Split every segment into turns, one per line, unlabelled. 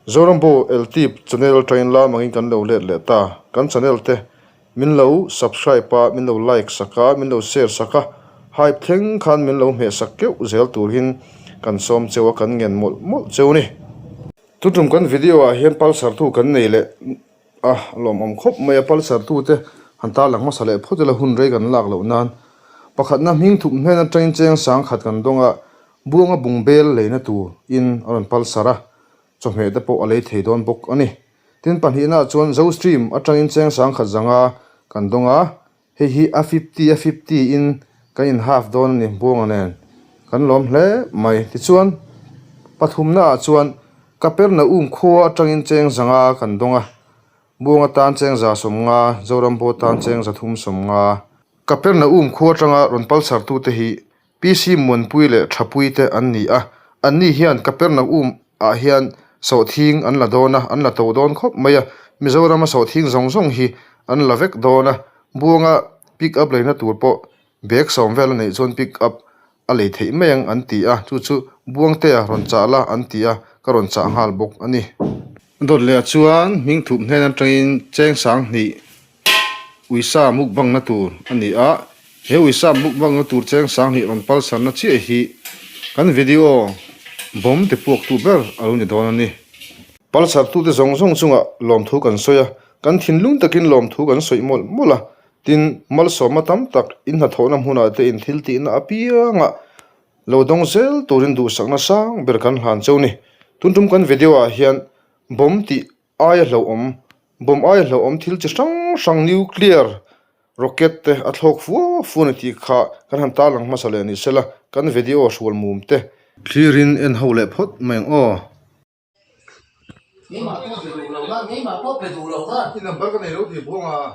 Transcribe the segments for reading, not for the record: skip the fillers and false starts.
Zorambo LT channel train la mangin kan lo let le ta kan channel te min lo subscribe pa min lo like saka min lo share saka hype theng khan min lo me sakke zel tur hin kan som chewa kan ngen mol mol cheu ni tutum kan video a hian pulsar tu kan nei le lom om khop mai pulsar tu te hanta lang ma sale photela hun rei kan lak lo nan pakhat na ming thup hmena train cheng sang khat kan donga buanga bungbel leina tu in aron pulsara chome te po alei theidon bok ani tin panhina chuan zo stream atangin cheng sang khat zanga kan donga hi a 50 in kan in half don ni buanga nen kan lom hle mai ti chuan pathumna chuan kaperna kho atangin cheng zanga kan donga buanga tan cheng za somnga zorambo tan cheng za thum somnga kaperna kho atanga ron palsar tu te hi pc mon puile thapui te an ni a an ni hian kaperna a hian so thing an la dona an la to don khop maya mizoram so thing zong zong hi an la vek dona buanga pick up leina tur po back som vel nei zon pick up a le thei meng an ti a chu buang te a ron cha la an ti a ka ron cha hal bok ani dot le chuan ming thup hnen an train cheng sang ni uisa mukbang na tur ani a he uisa mukbang na tur cheng sang ni ron pal san na chi hi kan video bom te puak tu ber aluni don ani palsar tu te zong zong chunga lom thu kan soya kan thin lung takin lom thu kan soi mol mola tin mal soma tam tak in na thona huna te in thil ti na apianga lo dong zel turin du sakna sang ber kan han cheu ni tuntum kan video a hian bom ti aya bom aya hlo om thil chi sang nuclear rocket te athok fu ni ti kha kan han ta lang masale ni sela kan video shwal mum te clearin en hole phot meng o
Nghĩ mà có phải đủ lâu đó, nghĩ mà có phải đủ lâu đó.
cái number cái này đâu thì buông à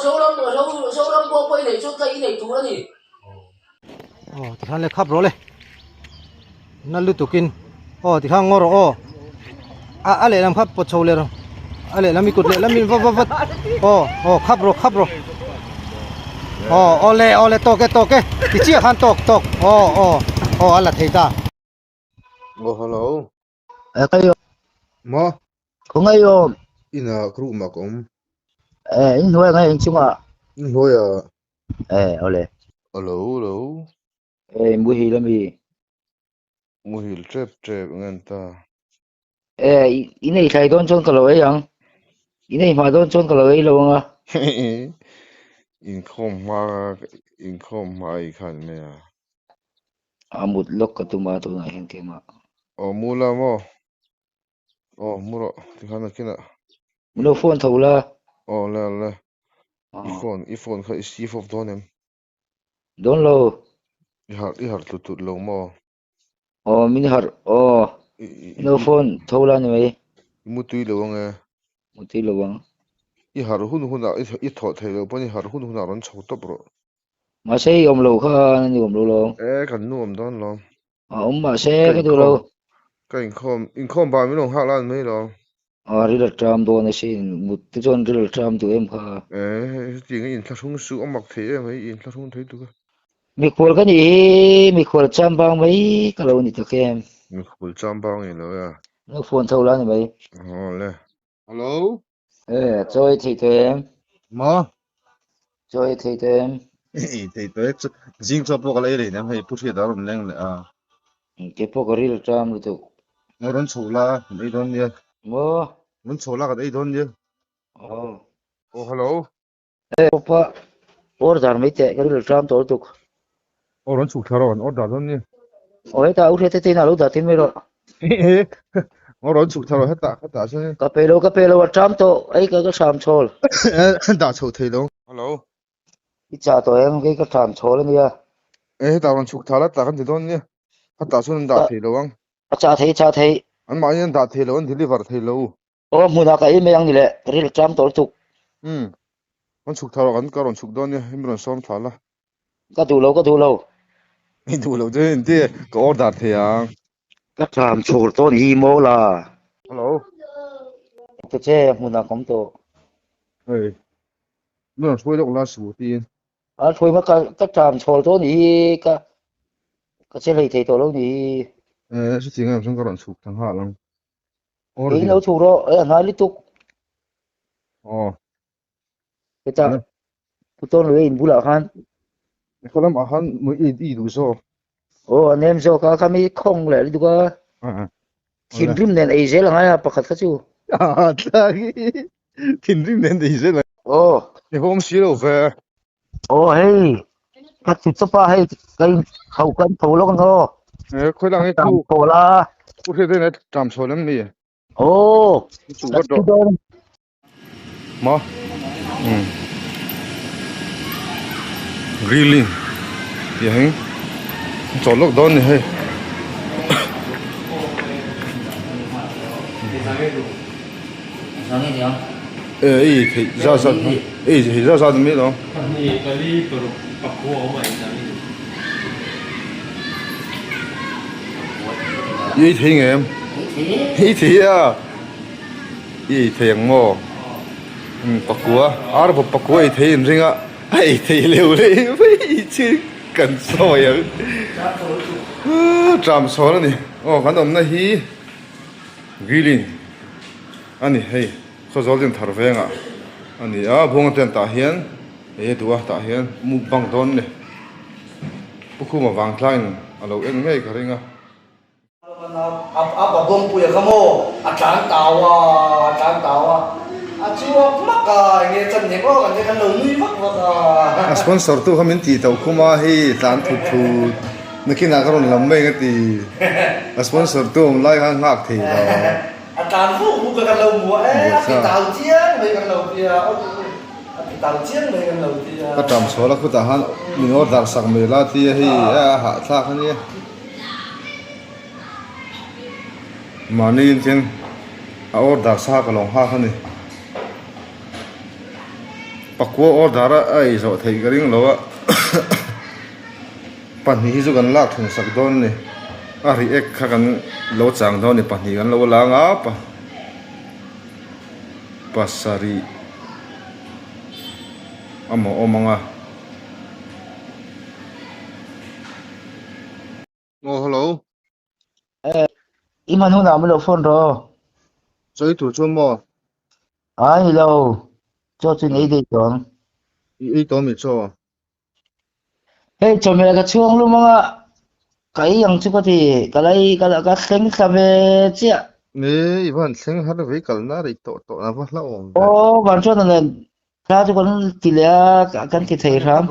Số đông có quay này chút cây này chú đó gì.
Thì khăn lại khắp rồi lên nó lưu tục kinh thì khăn ngor lệ làm khắp bột sầu lệ rồi lệ làm mi cột lệ làm mi vấp khắp rồi lệ to cái thì chia khăn to là thấy ta
hello
Kayo,
ma
kung ngayon,
ina crew ma kom
inuwi ngayon chunga,
hoya
ole,
hello
muhi lami,
muhil trep nganta
inay tayo doon chon kalaway yang, inay ma doon chon kalaway lawa nga,
in khom ma I khan me
amut lok katumato na yung kema.
o mula mo o muro tikhan kina
Muno phone thawla,
o le iphone kha steve of donem
doon lo,
ihar tutut lo mo
minihar, no phone thawla ni may,
mutui lo nga
muti lawang.
ihar hun i tho thai lo pani har hun ron chho to bro
Masay lo ka, nani lo lo,
kan nuam don lo
masay ka do lo,
ka in khom ba mi lo ha lan mai lo
rila tram doon na sin, muti chon rila tram do em ka.
ti ngai in thlasung su amak the mai in thlasung thei tu ka
Mi khol ka ni, mi khol cham bang may kalaw ni to kem.
mi khul cham bang ni lo ya
No phone thawla ni may.
le hello
Joy thì em,
ma
joy thì em,
thei to jing cho po ka le le na mai pu thi da ron leng le
cái phố cái rìu tram rồi tụ,
ron chola ei don ye
mo,
ron chola ka ei don ye
oh,
hello
papa, order mấy tệ cái rìu tram tổ tụ,
ron chu tharon order don ye
ấy ta út hết tên nào lúc đã tin mấy rồi,
ron chu tharo hata se
cà phê lô tram tổ, ấy cái tram chol,
da chho thei lo hello
ít cha tổ em cái tram chol này à,
ta ron chu thara ta kan don ye hata sun da thei lo ang
cha thấy,
an ma yan da thei lo an deliver thei lo
mua nào cái mấy anh này cái rìu tram tổ tụ,
ron chu tharo kan ka ron chu don ye him ron som thala
cái đủ lâu,
ni du lo je inte ko order thei ang
cái tram chol tổ ni mo là,
hello
cái chế mua nào cũng tổ,
hey ron choi lo la su tin
thôi mà cái tram chol tổ ni cái chế này thì tổ lâu ni.
sự tiếng em xong các bạn sụp thằng hạ lắm ô
ấy
đi
lâu thủ rồi ấy nói liên tục
ồ
cái ta
nè
phụ tôn rồi bù lợ han
có lắm à hắn mới ít đủ số
ồ anh em cho cả kami không lẽ đi qua
à
thiên
nè
rim nên ấy dễ là ngay pakat ka chu
à lagi tin rim nên đi dễ là
ồ
nếu không xíu đâu về
ồ hey cắt chụp sapa hey cái khẩu cân thầu lo con ho
khối đang ấy
tạm
thu
thầu la
cụ thể thế này chạm số lắm đi
ồ
chủ
đặt
bắt
cái
đó
đơn
mà grilling thì hay cho lúc đó này hay
sáng ngày gì không
ấy thì ra thì mấy đó
Ni kali perlu paku awak ni.
ý thì em ý thì à ý thì ngô bạc quá à bộ bạc quá ý thì em riêng à ý thì liều lấy với chứ cần soi à chạm số rồi nè cái đó là hi grilling anh này hay có dấu tiền thở về à anh này buông tiền ta hiền ấy đùa ta hiền mu băng đòn nè bốc khu mà vàng klein alo em ngay cái riêng à
apa bom puya kamu atang tawa achu maka nge chan ne ko kan lo nui vak vak
sponsor tu kami ti tau kuma hi tan thu thu nakina karon lambe ngati sponsor tu lai hang ngak thi lo
atang fu kan lo mu ati tau chiang mai kan lo pia ati tau chiang mai kan lo pia
ka tam so la khu ta han min order sak me la ti hi ha tha khani mani tin a order sa ka long ha khani pakwa order ai zo thei garing lo pan hi zu gan lak thun sak don ni a ri ek kha kan lo chang don ni pan hi gan lo la nga pa pasari amo omanga oh hello
iman hu na mo lo phone ro
choi tu chu mo
ai lo cho chuyện ấy đi chọn
i to mi cho
hey cho mẹ cái chuông luôn mà cái yang chú có thì cái khen sao về chứ
ne iban seng har ve kal na ri to na va la om
ô bạn cho nên ra cho con chỉ là cái thầy ram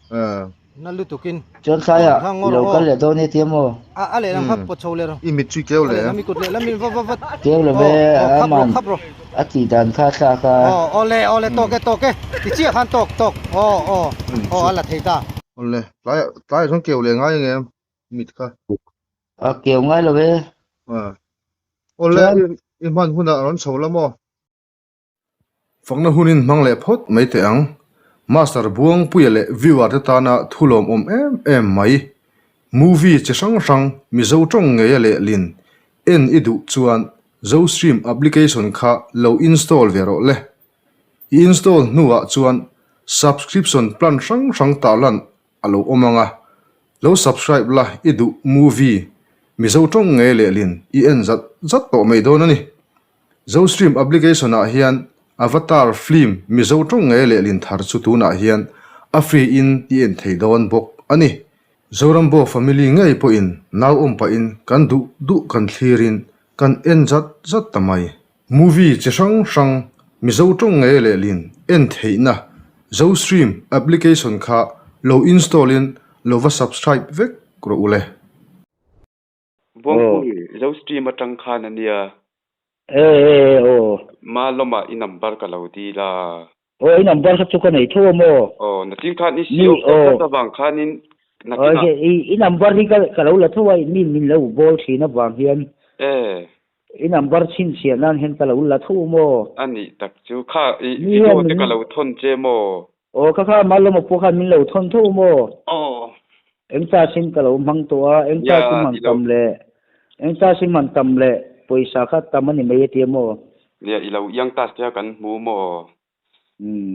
à
na lu tukin
cho sai à lâu cái lẽ đâu này tiêm mồ
ale lam khap po chole ro
i mi chu keu le
lam mi kut le lam min va
kêu là về à mà
khap ro
chỉ đàn kha kha kha
ole to ke ti chi khan tok ala thei ta
ole lai song keu le ngai ngem mit kha
à kêu ngay là về
à ole i man huna ron so la mo phang na hunin mang le phot mai te ang master buang puya le viewer ta na thulom em mai movie chi sang sang mi zo tong nge le lin en idu chuan zo stream application kha lo install vero le install nuwa chuan subscription plan sang ta lan alo omanga lo subscribe la idu movie mi zo tong nge le lin i en zat to mai don ani zo stream application a hian avatar film mi zo tong nge le lin thar chu tu na hian a free in ti en thei don bok ani zorambo family ngai po in naw om pa in kan du kan thlirin kan en zat tamai movie chi sang mi zo tong nge le lin en theina zo stream application kha lo install in lo va subscribe vek kro ule
Bongpui zo stream atang khan ania
ê ô
ma loma i number ka lo di la
ô ấy nằm bao nhiêu cái này thua mồ
o na tin khan ni sio ka bang khanin na
ờ
kina
cái number thì cái lâu là thua min lâu ball thì nó vàng hiền
e
cái number xin xiên nan hiền cái lâu là thua mồ
ani tak chu kha i video te ka lo thon che mo
ô các mà lâu một phố khăn min lâu thon thua mồ
o
em ta xin cái lâu mang tua em ta xin mang tầm lệ em ta xin mang tầm lệ paysa kha tầm anh mấy tiền mồ
lia i lo yang ta sia kan mu mo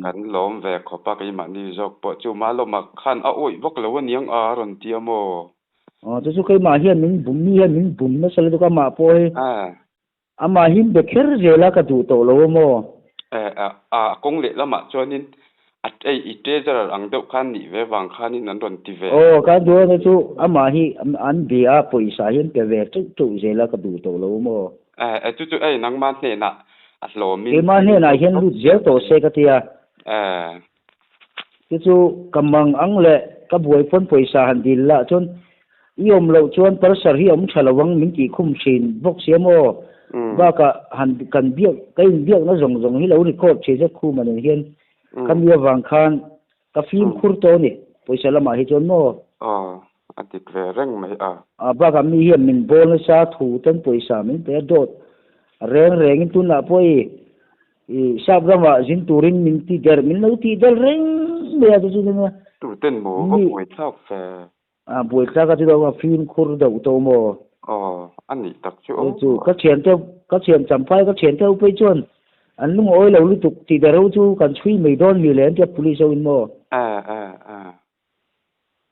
kan lom ve khopa kai ma ni jok po chu ma loma khan a oi vok lo niang a ron ti mo
chu chu kai ma hian min bum ni hian min bum na sal to ka ma poi ama hin be kher zela ka du to lo mo
kong le lama chuanin ai ite jar ang deuh khan ni ve wang khanin an ron ti ve
ka do na chu ama hi an bia poisa hian pe ve chu chu zela ka du to lo mo
chu ai nang man ne na a lo min
ke ma ne na hian lu zel to se ka tia chu kamang ang le ka buai pon poisa han dil la chon iom lo chuan par sar hi om thalawang min ki khum thin bok siamo ba ka han kan biak kai biak na zong zong hi lo record che je khu man hian kan ya wang khan ka film khur to ni poisa lama hi chon mo
atik ve reng mai
ba ka mi hian min bol na sa thu tan poisa min te dot reng in tun la poi sab rama jin turin min ti der min lo ti der reng me a chu na
tu ten mo ko poi thak fe
buổi ra cái đó phim khur đầu tô mò
anh đi tập
chú các chuyện chậm phai các chuyện theo bây chuẩn anh lúc ôi lâu lúc tục thì đâu chú cần suy mày đón nhiều lên tiếp police in mò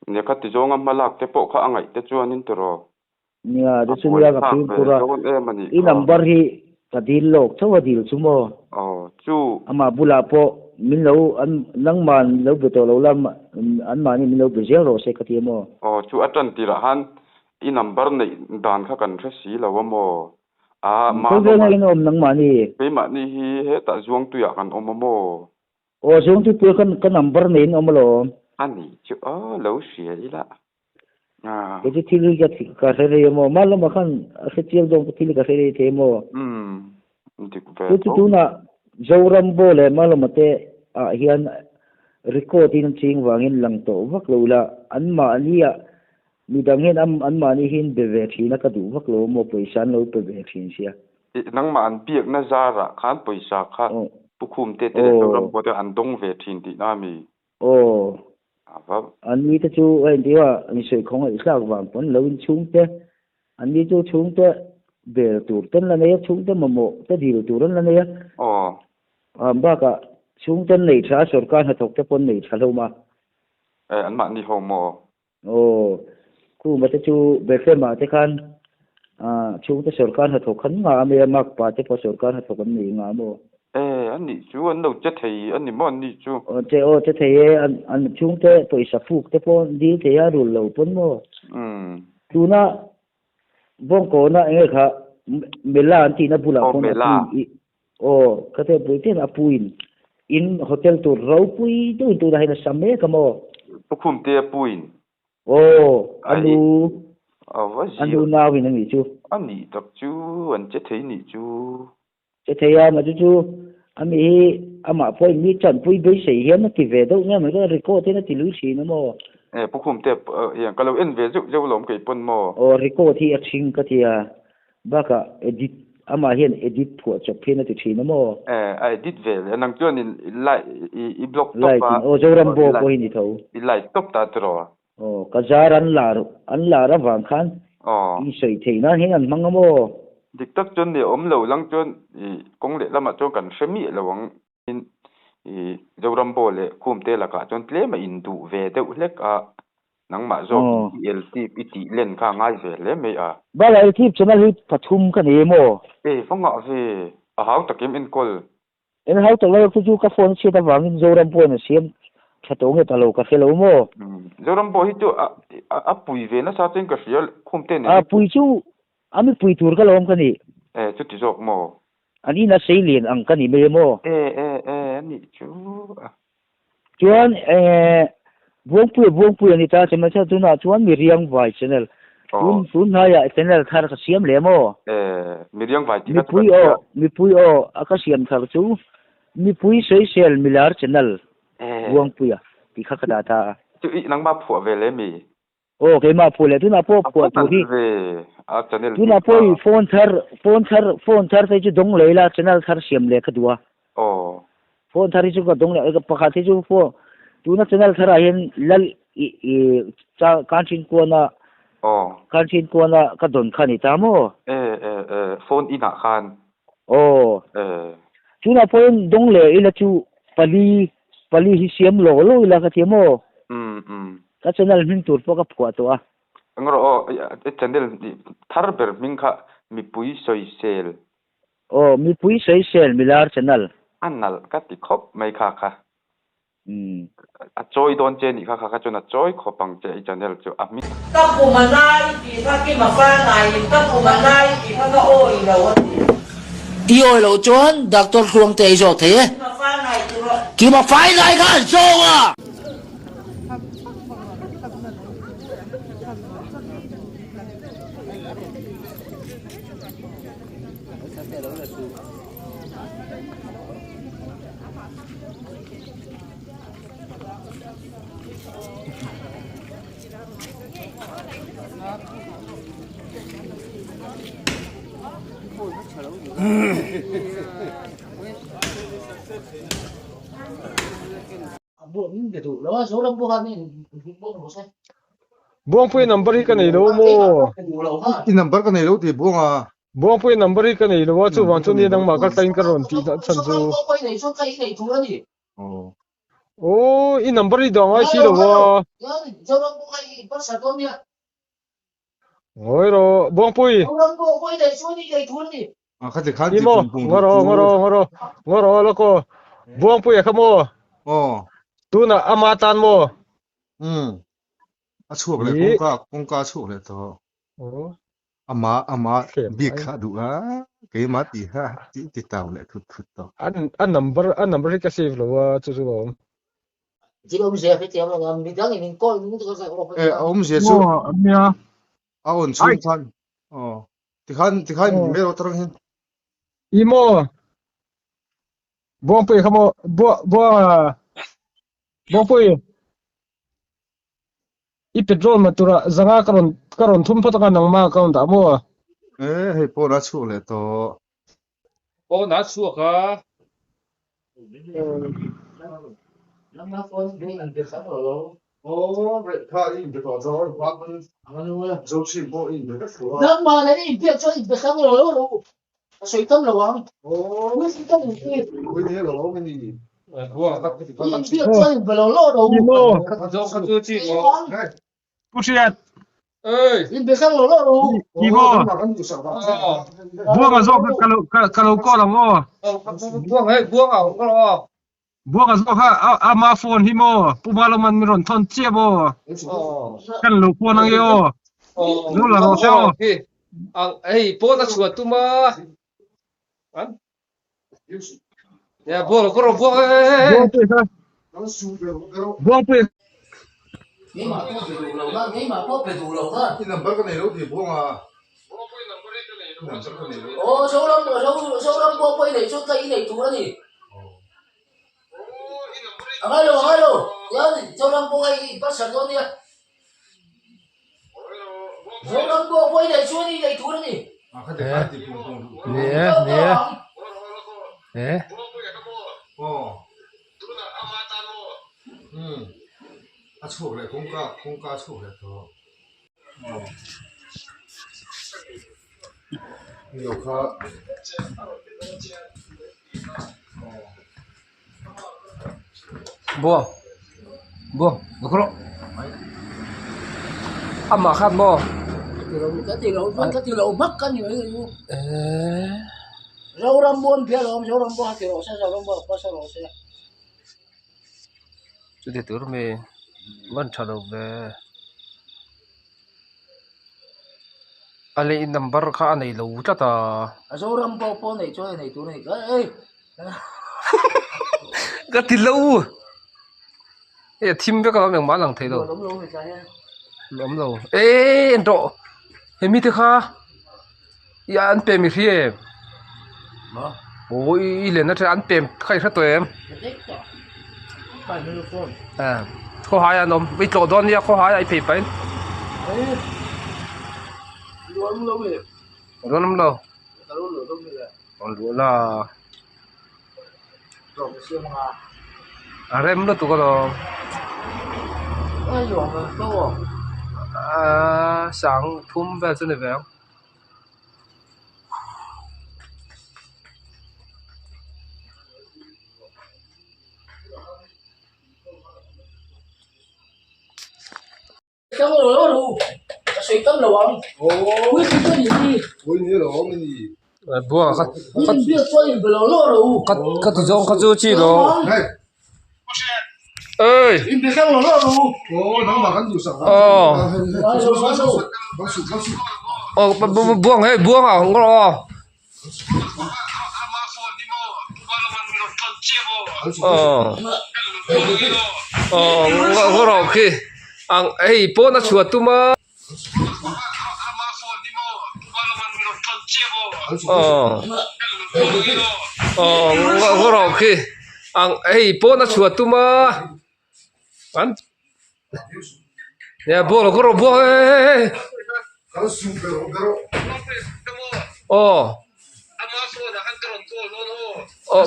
nếu các tí giống mà lạc cái bộ khác ngay cái chuyện nín rồi
nha đó chú ra cái phim khur in number hi cái deal lộc cháu cái deal chú mò
chú
ama bula po min lo an nang man lo be to lo lam an mani min lo be zero se ka ti mo
chu atan ti ra han I number nei dan kha kan thre si lo mo ma
ko ve ngai nom nang mani
pe ma ni hi he ta zuang tu ya kan om mo
zuang tu pu kan number nei om lo
ani chu lo sia ila
ke ti thili ka re mo mal ma khan se chiel dong thili ka re te mo
dik ve
tu na zoram bole malomate hian recording ching wangin lang to vak lo la an ma ania midang hen an ma ni hin be ve thina ka du vak lo mo poisan lo pe ve thin sia
nang ma an piak na zara khan poisa kha pukhum te zoram bo te an dong ve thin ti na mi
an ni te chu ai diwa ni sei khong ai sak wang pon lo in chung te an ni chu chung te be tur ten la ne chung te mo te dil turan la ne ba ka chung ten nei tha sarkar ha thok te pon nei thalo ma
an ma ni ho mo
ku ma te chu be fe ma te khan chung te sarkar ha thok khan nga me mak pa te po sarkar ha thok an nei nga mo
an ni chu an lo che thei an ni mo an ni chu
te thei an chung te poisa phuk te pon di te ya ru lo pon mo tu na bong ko na e kha mela anti na bula pon ka te puiten apuin in hotel tu rau pui tu da hina samme kamo
pukhum te puin
anu na wi na mi chu
ani tak chu an che thei ni chu
che theya ma chu ami ama poi mi chan pui bei sei hian na ti ve do nga ma ka record te na ti lu si na mo
pukhum te yang kalau en ve ju lom ke pon mo
record hi a thing ka tia ba ka edit ama hian edit phu chop phena ti thina mo
edit ve nang chuan in lai I block top
pa zoram bo ko ni tho
I lai top ta tro
ka jar an la ra wang khan I sei theina hen an mangamo
dik tak chon ni om lo lang chon kong le lama chon kan semi lawang in zoram bo le khum te la ka chon tle ma in du ve de lek nang ma zo LT iti len kha ngai ve le me
ba la tip channel hi pathum ka ne mo
fonga ve haw takim in kol
en haw to lo chu ka phone che ta wangin zoram bo na siam thato nge talo ka felo mo
zoram bo hi chu pui ve na sa chen ka rial khum te ne
pui chu ami pui tur ka lom ka ni
chu ti jok mo
ani na sei lien ang ka ni me mo
ni chu
chuan buông pui ani ta chama cha tu na chuan mi riang vai channel tun na ya channel thar ka siam le mo
mi riang vai ti
mi pui aka siam thar chu mi pui sei sel milar channel buông pui ti kha ka ta
chu nang ma phu ve le mi
ke ma phu le tu na po tu hi
channel
tu na poi phone thar te chu dong le la channel thar siam le ka duwa phone thar chu ka dong le ka pakha te chu pho tu na channel thara hian lal cha kanchin ko na ka don khani ta mo
phone ina khan
tu na point dong le ila chu pali hi siam lo ila ka ti mo ka channel min tur po ka phwa to
ngro channel thar ber ming kha mi pui soi sel
mi pui sei sel milar channel
anal ka ti khop mai kha kha a choi don che ni kha kha chona choi khopang che channel chu a mi
các cụ mà nai thì các cái mà pha này các cụ mà nai thì các cái ôi đâu đi ôi lâu chốn doctor khuông tê rồi thế khi mà phái này cái show à buông cái thủ đó số đông buông anh buông một xe
buông pui number hi cái này đâu mo
i number ka nei lo ti buanga
buông pui number hi cái này đâu chu wang chu ni dang ma ka tain ka ron ti da chan chu
quay này số cây này thủ đó gì
ô i number hi dong ai si lo wa
số đông buông này bắt sát con nha
oi ro buông pui
số đông buông quay này số đi này thủ đó gì
kha ti khan ti
imo ngoro lo ko buông pui ka mo tu na ama tan mo
a chuak le kong ka chuak le to
ô
ama bi kha du a ke ma ti ha ti taw le thut to
an number hi ka save lo wa chu chu
chỉ ông xe phải theo là mình đang mình coi mình có cái
om je chu
mia
a on chu khan ti khan me ro tarang hin
imo buông pui ka mo buông pui i petrol matura zanga karon thum phata nang ma kaun da mo
he po na chu le to
o na chu ka
năm năm con đi ăn được sáng rồi
vậy tha in de to zo wa kun zo chi bo in de to
năm mà này đi biết cho được sáng rồi đâu suy tâm rồi không mới suy tâm được
oi ne lo me ni
buông ka
biết cho được rồi đâu
imo zo ka chu chi pusiat ơi
đi biết sáng rồi đâu
imo buông ka zo ka lo ko la mo buông ka zo ha ama phone hi mo pumalo man mi ron thon che mo kan lo ko nang yo lo la ro seo
ei po ta chuột tu ma ya bo ko ro bo
buông pui
nghĩ mà có phải đủ lâu ha
i number ka nei lo ti buanga
số đông buông quay này số cây này thủ đó gì alo số đông buông này bắt sát con nha số đông buông quay này số đi này thủ đó gì
kha ti khan ti pung
nè
a chuak le kong ka chuak le to yo kha
bo ko ro ama khat mo
cái tiền lậu mắc cái gì vậy rau răm buôn phía rồi rau răm buôn thì rồi sao rau răm buôn có sao rồi sao
chu de tur me man tha lo ve ale number kha nei lo ta ta
rau răm buôn này cho này tụi này ê
ka ti lo e thim be ka mang ma lang thei lo
đúng luôn thì sao
lom lo e ndo he mi te kha ya an pe mi hie
mà
ôi ile na an pe khai kha to em
phải micro phone
à ko ha ya nom vi to don ya ko ha ya pe pai
đúng luôn rồi
don nam lo
đúng rồi
on lu la
rồi siêu mà
arem lo tu ko lo
ai rồi mà đâu
à sáng thum về trên này về
xong rồi đâu 水跟了王，会去这里的，bùa
khát
你别说你不老老了，
khát khát thì giống khát chưa chi rồi ơi
你别看我老了，
buông hay buông à không có lo không có lo khi ang ấy bố nó chuột tu mà không có lo khi ang ấy bố nó chuột tu mà anh nè bố nó có lo bố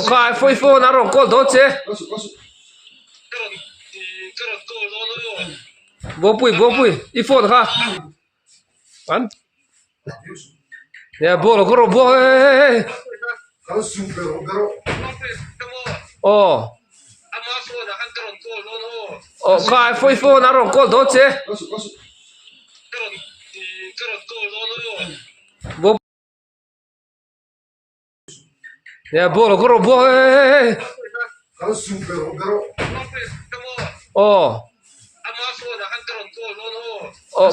khai phơi phô nó rong col đó chứ bố bui ít phô ha anh nè bố nó có lo bố khai phơi phô nó rong col đó chứ bố nè bố nó có lo bố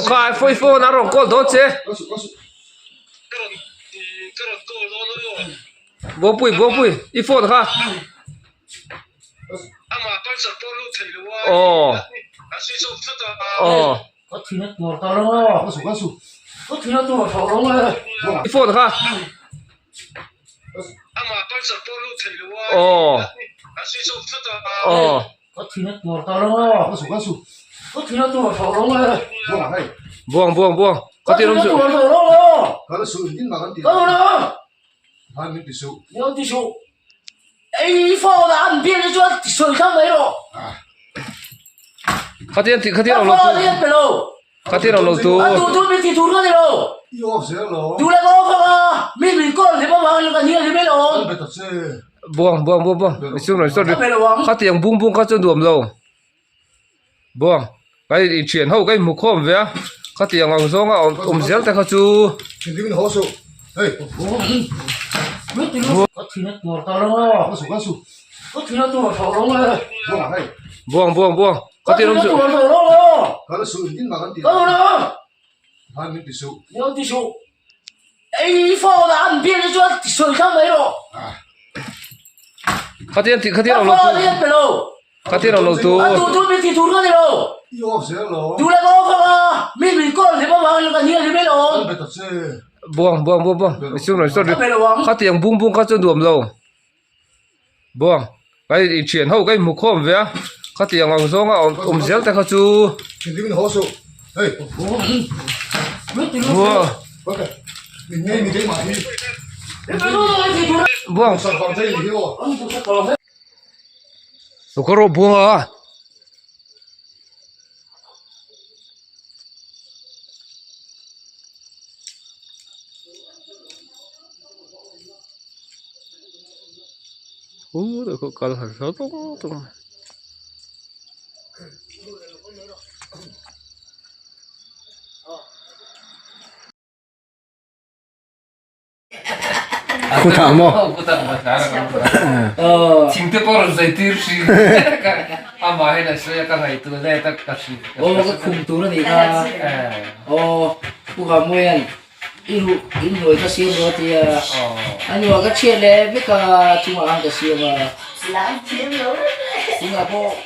khai phơi phô nó rong col đó chứ bố bui ít phô ha
我听得多大了？我听得多少了？
ít phô ha
我听得多大了？我听得多少了？
buông có tiền không chịu
多少了？够了，你要记住，哎，放的别人说水上没了，
có tiền thì có tiền
放
đầu
的
tu
也没了，
có tiền đầu tu
都没地图了的了，都来我放啊，明讲你不放那个你也没了，
buông xuống rồi
没了王，
có tiền bung có chân đuồm rồi buông cái chuyển hậu cái mục khom vậy có tiền ngang xuống dẻo tay chú
我听得多大了？我听得多少了？
buông có tiền không chịu
多少了？够了，你要记住，哎，放的别人说水上没了，
có tiền thì có tiền đầu
放的
tu
也没了，
có tiền đầu tu
都没地图了的了，都来我放啊，明讲你不放那个你也没了，
buông xuống rồi
没了王，
có tiền bung có chân đuồm rồi buông cái chuyển hậu cái mục khom vậy có tiền ngang xuống dẻo tay chú buông nó có rô buông à được có cần phải số tung
Khu thảm mò.
Chính thức có dây tiêu xí. À mà hay là sẽ các ngày từ đây tất cả xí.
Ô cái khung tú nó thì ra. Ô khu hà nguyên. In rồi ta xem rồi thì anh nhớ cái chuyện đấy biết cả chúng ăn cái xem mà. Làm chuyện rồi. Singapore